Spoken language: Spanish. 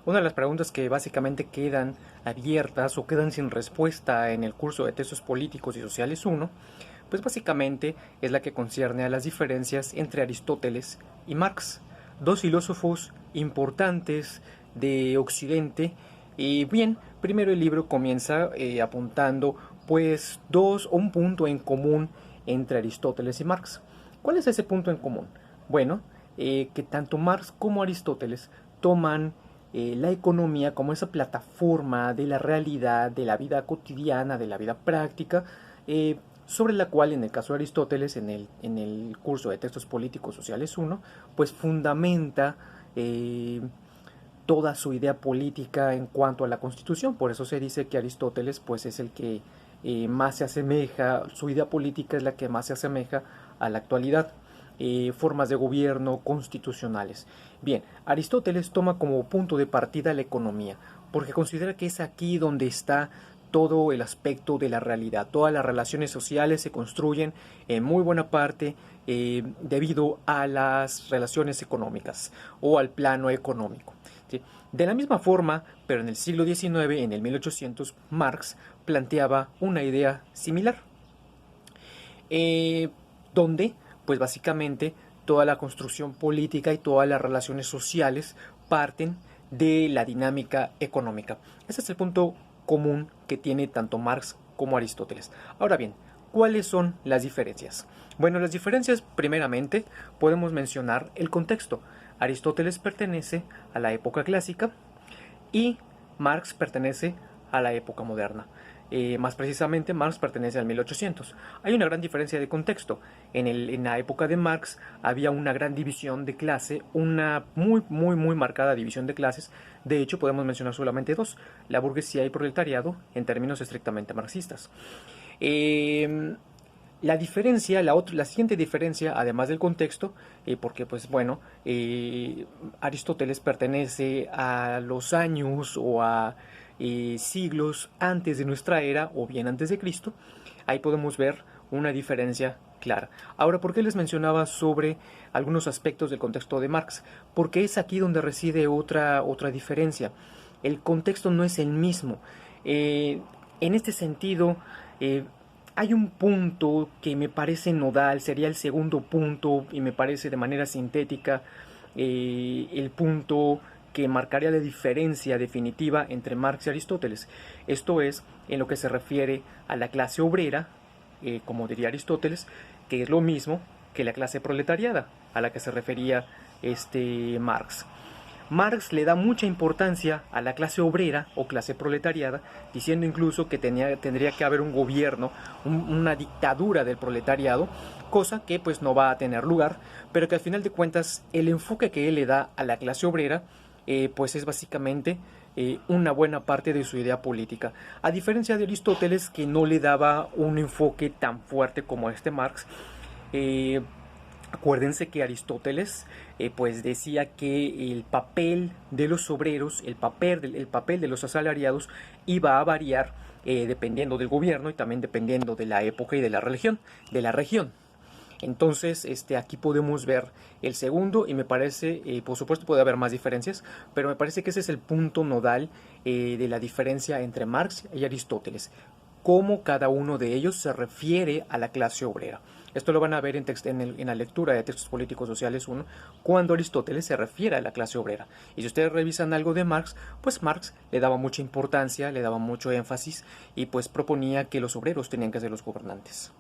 Una de las preguntas que básicamente quedan abiertas o quedan sin respuesta en el curso de Textos Políticos y Sociales 1, pues básicamente es la que concierne a las diferencias entre Aristóteles y Marx, dos filósofos importantes de Occidente. Y bien, primero el libro comienza apuntando pues dos o un punto en común entre Aristóteles y Marx. ¿Cuál es ese punto en común? Bueno, que tanto Marx como Aristóteles toman la economía como esa plataforma de la realidad, de la vida cotidiana, de la vida práctica, sobre la cual en el caso de Aristóteles, en el curso de Textos Políticos Sociales 1, pues fundamenta toda su idea política en cuanto a la Constitución. Por eso se dice que Aristóteles pues es el que más se asemeja, su idea política es la que más se asemeja a la actualidad. Formas de gobierno constitucionales. Bien, Aristóteles toma como punto de partida la economía, porque considera que es aquí donde está todo el aspecto de la realidad. Todas las relaciones sociales se construyen en muy buena parte debido a las relaciones económicas o al plano económico. ¿Sí? De la misma forma, pero en el siglo XIX, en el 1800, Marx planteaba una idea similar, donde pues básicamente toda la construcción política y todas las relaciones sociales parten de la dinámica económica. Ese es el punto común que tiene tanto Marx como Aristóteles. Ahora bien, ¿cuáles son las diferencias? Bueno, las diferencias primeramente podemos mencionar el contexto. Aristóteles pertenece a la época clásica y Marx pertenece a la época moderna. Más precisamente, Marx pertenece al 1800. Hay una gran diferencia de contexto. En la época de Marx había una gran división de clase, una muy marcada división de clases. De hecho, podemos mencionar solamente dos: la burguesía y el proletariado, en términos estrictamente marxistas. La diferencia, la siguiente diferencia, además del contexto, porque pues bueno, Aristóteles pertenece a los años o a siglos antes de nuestra era o bien antes de Cristo. Ahí podemos ver una diferencia clara. Ahora, ¿por qué les mencionaba sobre algunos aspectos del contexto de Marx? Porque es aquí donde reside otra diferencia. El contexto no es el mismo. En este sentido, hay un punto que me parece nodal, sería el segundo punto y me parece de manera sintética el punto que marcaría la diferencia definitiva entre Marx y Aristóteles. Esto es en lo que se refiere a la clase obrera, como diría Aristóteles, que es lo mismo que la clase proletariada, a la que se refería Marx. Marx le da mucha importancia a la clase obrera o clase proletariada, diciendo incluso que tendría que haber un gobierno, una dictadura del proletariado, cosa que pues no va a tener lugar, pero que al final de cuentas el enfoque que él le da a la clase obrera pues es básicamente una buena parte de su idea política. A diferencia de Aristóteles, que no le daba un enfoque tan fuerte como Marx. Acuérdense que Aristóteles pues decía que el papel de los obreros, el papel de los asalariados iba a variar dependiendo del gobierno y también dependiendo de la época y de la religión, de la región. Entonces, aquí podemos ver el segundo y me parece, por supuesto puede haber más diferencias, pero me parece que ese es el punto nodal de la diferencia entre Marx y Aristóteles. Cómo cada uno de ellos se refiere a la clase obrera. Esto lo van a ver en la lectura de Textos Políticos Sociales 1, cuando Aristóteles se refiere a la clase obrera. Y si ustedes revisan algo de Marx, pues Marx le daba mucha importancia, le daba mucho énfasis y pues proponía que los obreros tenían que ser los gobernantes.